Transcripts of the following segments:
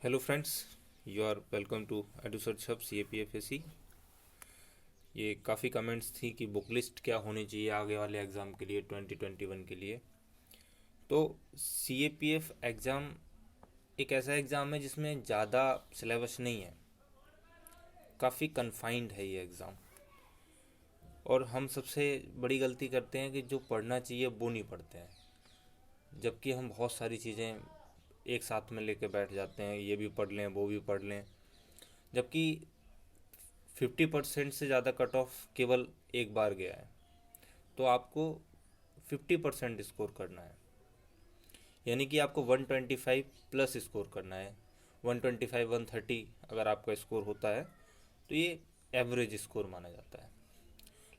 Hello friends, you are welcome to Edusearch hub CAPFSC। ये काफ़ी comments थी कि बुक लिस्ट क्या होनी चाहिए आगे वाले एग्ज़ाम के लिए 2021 के लिए। तो CAPF एग्ज़ाम एक ऐसा एग्ज़ाम है जिसमें ज़्यादा सिलेबस नहीं है, काफ़ी कन्फाइंड है ये एग्ज़ाम। और हम सबसे बड़ी गलती करते हैं कि जो पढ़ना चाहिए वो नहीं पढ़ते हैं, जबकि हम बहुत सारी चीज़ें एक साथ में लेके बैठ जाते हैं, ये भी पढ़ लें वो भी पढ़ लें, जबकि 50% से ज़्यादा कट ऑफ केवल एक बार गया है। तो आपको 50% स्कोर करना है, यानी कि आपको 125 प्लस स्कोर करना है। 125 130 अगर आपका स्कोर होता है तो ये एवरेज स्कोर माना जाता है।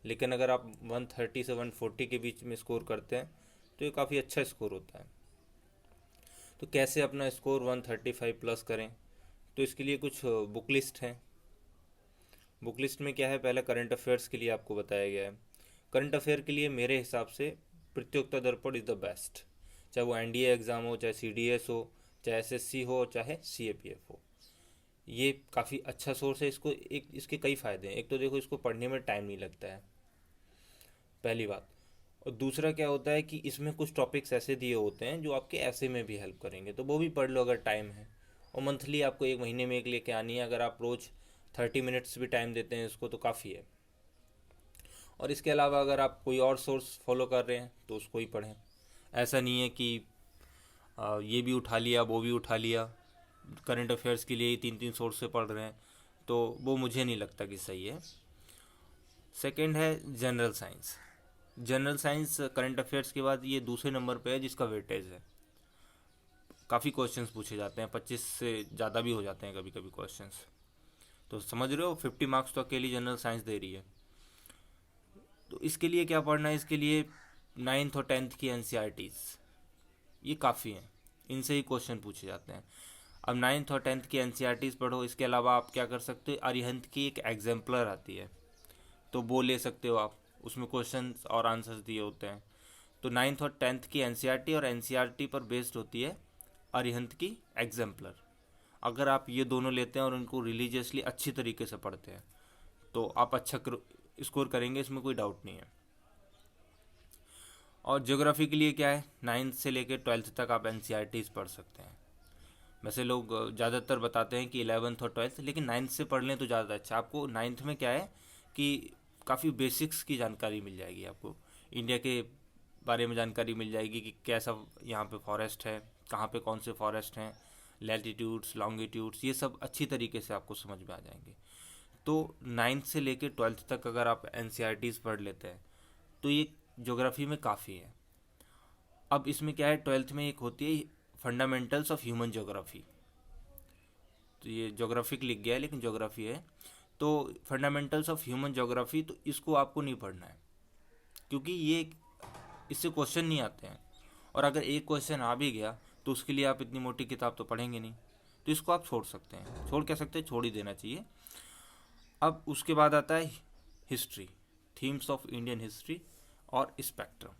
लेकिन अगर आप 130 से 140 के बीच में स्कोर करते हैं तो ये काफ़ी अच्छा स्कोर होता है। तो कैसे अपना स्कोर 135 प्लस करें, तो इसके लिए कुछ बुक लिस्ट हैं। बुक लिस्ट में क्या है, पहले करंट अफेयर्स के लिए आपको बताया गया है। करंट अफेयर के लिए मेरे हिसाब से प्रतियोगिता दर्पण इज़ द बेस्ट। चाहे वो NDA एग्ज़ाम हो, चाहे CDS हो, चाहे SSC हो, चाहे CAPF हो, ये काफ़ी अच्छा सोर्स है। इसको एक इसके कई फ़ायदे हैं। एक तो देखो, इसको पढ़ने में टाइम नहीं लगता है, पहली बात। और दूसरा क्या होता है कि इसमें कुछ टॉपिक्स ऐसे दिए होते हैं जो आपके ऐसे में भी हेल्प करेंगे, तो वो भी पढ़ लो अगर टाइम है। और मंथली आपको एक महीने में एक लेके आनी है। अगर आप रोज़ 30 मिनट्स भी टाइम देते हैं इसको तो काफ़ी है। और इसके अलावा अगर आप कोई और सोर्स फॉलो कर रहे हैं तो उसको ही पढ़ें। ऐसा नहीं है कि ये भी उठा लिया वो भी उठा लिया, करंट अफेयर्स के लिए ही 3 3 सोर्स से पढ़ रहे हैं, तो वो मुझे नहीं लगता कि सही है। सेकंड है general science. General science current affairs के बाद ये दूसरे नंबर पे है जिसका वेटेज है। काफ़ी क्वेश्चंस पूछे जाते हैं, 25 से ज़्यादा भी हो जाते हैं कभी कभी क्वेश्चंस। तो समझ रहे हो, 50 मार्क्स तो अकेली जनरल साइंस दे रही है। तो इसके लिए क्या पढ़ना है, इसके लिए 9th और 10th की NCERTs ये काफ़ी हैं, इनसे ही क्वेश्चन पूछे जाते हैं। अब 9th और 10th की NCERTs पढ़ो। इसके अलावा आप क्या कर सकते हो, अरिहंत की एक एग्जाम्पलर आती है तो वो ले सकते हो आप, उसमें क्वेश्चन और आंसर्स दिए होते हैं। तो 9th और 10th की NCERT और NCERT पर बेस्ड होती है अरिहंत की एग्जाम्पलर। अगर आप ये दोनों लेते हैं और उनको रिलीजियसली अच्छी तरीके से पढ़ते हैं तो आप अच्छा स्कोर करेंगे, इसमें कोई डाउट नहीं है। और ज्योग्राफी के लिए क्या है, 9th से लेकर 12th तक आप NCERTs पढ़ सकते हैं। वैसे लोग ज़्यादातर बताते हैं कि 11th और 12th, लेकिन 9th से पढ़ लें तो ज़्यादा अच्छा। आपको 9th में क्या है कि काफ़ी बेसिक्स की जानकारी मिल जाएगी। आपको इंडिया के बारे में जानकारी मिल जाएगी कि कैसा यहाँ पे फॉरेस्ट है, कहाँ पे कौन से फॉरेस्ट हैं, लैटिट्यूड्स लॉन्गिट्यूड्स, ये सब अच्छी तरीके से आपको समझ में आ जाएंगे। तो 9th से लेकर 12th तक अगर आप NCERTs पढ़ लेते हैं तो ये ज्योग्राफी में काफ़ी है। अब इसमें क्या है, 12th में एक होती है फंडामेंटल्स ऑफ ह्यूमन ज्योग्राफी। तो ये ज्योग्राफिक लिख गया है लेकिन ज्योग्राफी है। तो फंडामेंटल्स ऑफ ह्यूमन ज्योग्राफी, तो इसको आपको नहीं पढ़ना है क्योंकि ये इससे क्वेश्चन नहीं आते हैं। और अगर एक क्वेश्चन आ भी गया तो उसके लिए आप इतनी मोटी किताब तो पढ़ेंगे नहीं, तो इसको आप छोड़ सकते हैं। छोड़ क्या सकते हैं, छोड़ ही देना चाहिए। अब उसके बाद आता है history, themes of Indian history और स्पेक्ट्रम।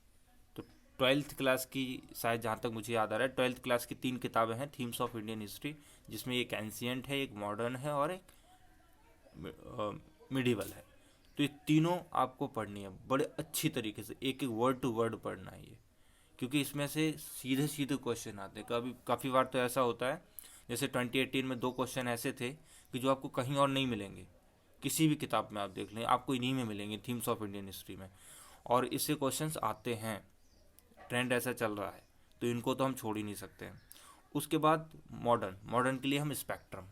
तो 12th क्लास की, शायद जहाँ तक मुझे याद आ रहा है, 12th क्लास की 3 किताबें हैं थीम्स ऑफ इंडियन हिस्ट्री, जिसमें एक एंशियंट है, एक मॉडर्न है और एक मिडिवल है। तो ये तीनों आपको पढ़नी है बड़े अच्छी तरीके से, एक एक वर्ड टू वर्ड पढ़ना है ये, क्योंकि इसमें से सीधे सीधे क्वेश्चन आते हैं। कभी काफ़ी बार तो ऐसा होता है, जैसे 2018 में 2 क्वेश्चन ऐसे थे कि जो आपको कहीं और नहीं मिलेंगे, किसी भी किताब में आप देख लें आपको इन्हीं में मिलेंगे, थीम्स ऑफ इंडियन हिस्ट्री में। और इससे क्वेश्चंस आते हैं, ट्रेंड ऐसा चल रहा है, तो इनको तो हम छोड़ ही नहीं सकते हैं। उसके बाद मॉडर्न, मॉडर्न के लिए हम स्पेक्ट्रम,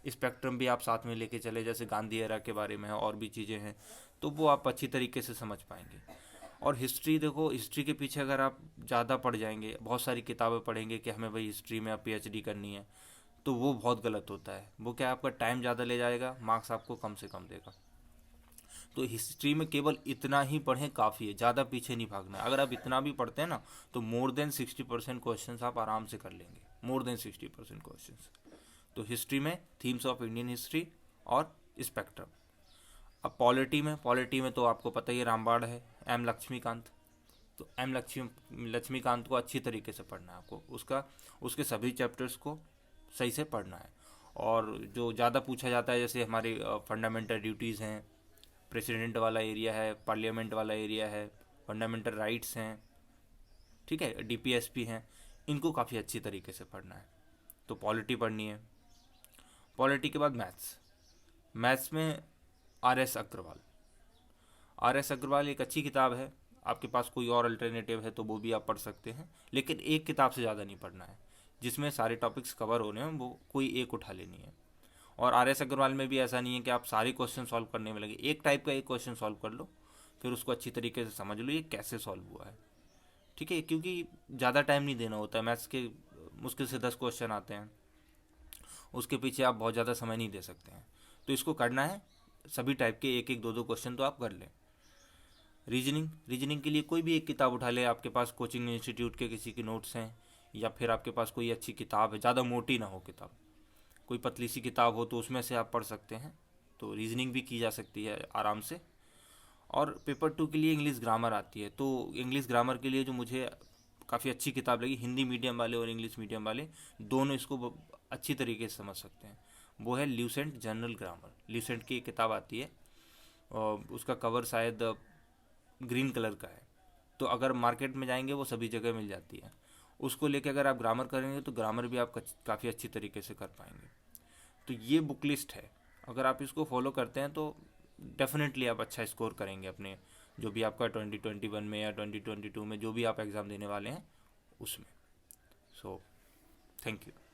स्पेक्ट्रम भी आप साथ में लेके चले, जैसे गांधी एरा के बारे में है और भी चीज़ें हैं, तो वो आप अच्छी तरीके से समझ पाएंगे। और हिस्ट्री, देखो हिस्ट्री के पीछे अगर आप ज़्यादा पढ़ जाएंगे, बहुत सारी किताबें पढ़ेंगे कि हमें भाई हिस्ट्री में अब PhD करनी है, तो वो बहुत गलत होता है। वो क्या, आपका टाइम ज़्यादा ले जाएगा, मार्क्स आपको कम से कम देगा। तो हिस्ट्री में केवल इतना ही पढ़ें काफ़ी है, ज़्यादा पीछे नहीं भागना है। अगर आप इतना भी पढ़ते हैं ना तो मोर देन 60% क्वेश्चन आप आराम से कर लेंगे, मोर देन 60% क्वेश्चन। तो हिस्ट्री में थीम्स ऑफ इंडियन हिस्ट्री और स्पेक्ट्रम। अब पॉलिटी में तो आपको पता ही है, रामबाण है, M लक्ष्मीकांत। तो लक्ष्मीकांत को अच्छी तरीके से पढ़ना है आपको, उसका उसके सभी चैप्टर्स को सही से पढ़ना है। और जो ज़्यादा पूछा जाता है जैसे हमारे फंडामेंटल ड्यूटीज़ हैं, प्रेसिडेंट वाला एरिया है, पार्लियामेंट वाला एरिया है, फंडामेंटल राइट्स हैं, ठीक है, डीपीएसपी हैं, इनको काफ़ी अच्छी तरीके से पढ़ना है। तो पॉलिटी पढ़नी है। पॉलिटी के बाद मैथ्स। मैथ्स में R S Agarwal. R S Agarwal एक अच्छी किताब है, आपके पास कोई और अल्टरनेटिव है तो वो भी आप पढ़ सकते हैं, लेकिन एक किताब से ज़्यादा नहीं पढ़ना है। जिसमें सारे टॉपिक्स कवर हो रहे हैं वो कोई एक उठा लेनी है। और आर एस अग्रवाल में भी ऐसा नहीं है कि आप सारे क्वेश्चन सॉल्व करने में लगे, एक टाइप का एक क्वेश्चन सॉल्व कर लो, फिर उसको अच्छी तरीके से समझ लो ये कैसे सॉल्व हुआ है, ठीक है, क्योंकि ज़्यादा टाइम नहीं देना होता है। मैथ्स के मुश्किल से 10 क्वेश्चन आते हैं, उसके पीछे आप बहुत ज़्यादा समय नहीं दे सकते हैं। तो इसको करना है, सभी टाइप के एक एक दो दो क्वेश्चन तो आप कर लें। रीजनिंग के लिए कोई भी एक किताब उठा ले, आपके पास कोचिंग इंस्टीट्यूट के किसी के नोट्स हैं, या फिर आपके पास कोई अच्छी किताब है, ज़्यादा मोटी ना हो किताब, कोई पतली सी किताब हो तो उसमें से आप पढ़ सकते हैं। तो रीजनिंग भी की जा सकती है आराम से। और पेपर 2 के लिए इंग्लिश ग्रामर आती है, तो इंग्लिश ग्रामर के लिए जो मुझे काफ़ी अच्छी किताब लगी, हिंदी मीडियम वाले और इंग्लिश मीडियम वाले दोनों इसको अच्छी तरीके से समझ सकते हैं, वो है ल्यूसेंट जनरल ग्रामर। ल्यूसेंट की एक किताब आती है और उसका कवर शायद ग्रीन कलर का है, तो अगर मार्केट में जाएंगे वो सभी जगह मिल जाती है। उसको लेके अगर आप ग्रामर करेंगे तो ग्रामर भी आप काफ़ी अच्छी तरीके से कर पाएंगे। तो ये बुक लिस्ट है, अगर आप इसको फॉलो करते हैं तो डेफिनेटली आप अच्छा स्कोर करेंगे अपने जो भी आपका 2021 में या 2022 में जो भी आप एग्ज़ाम देने वाले हैं उसमें। So thank you.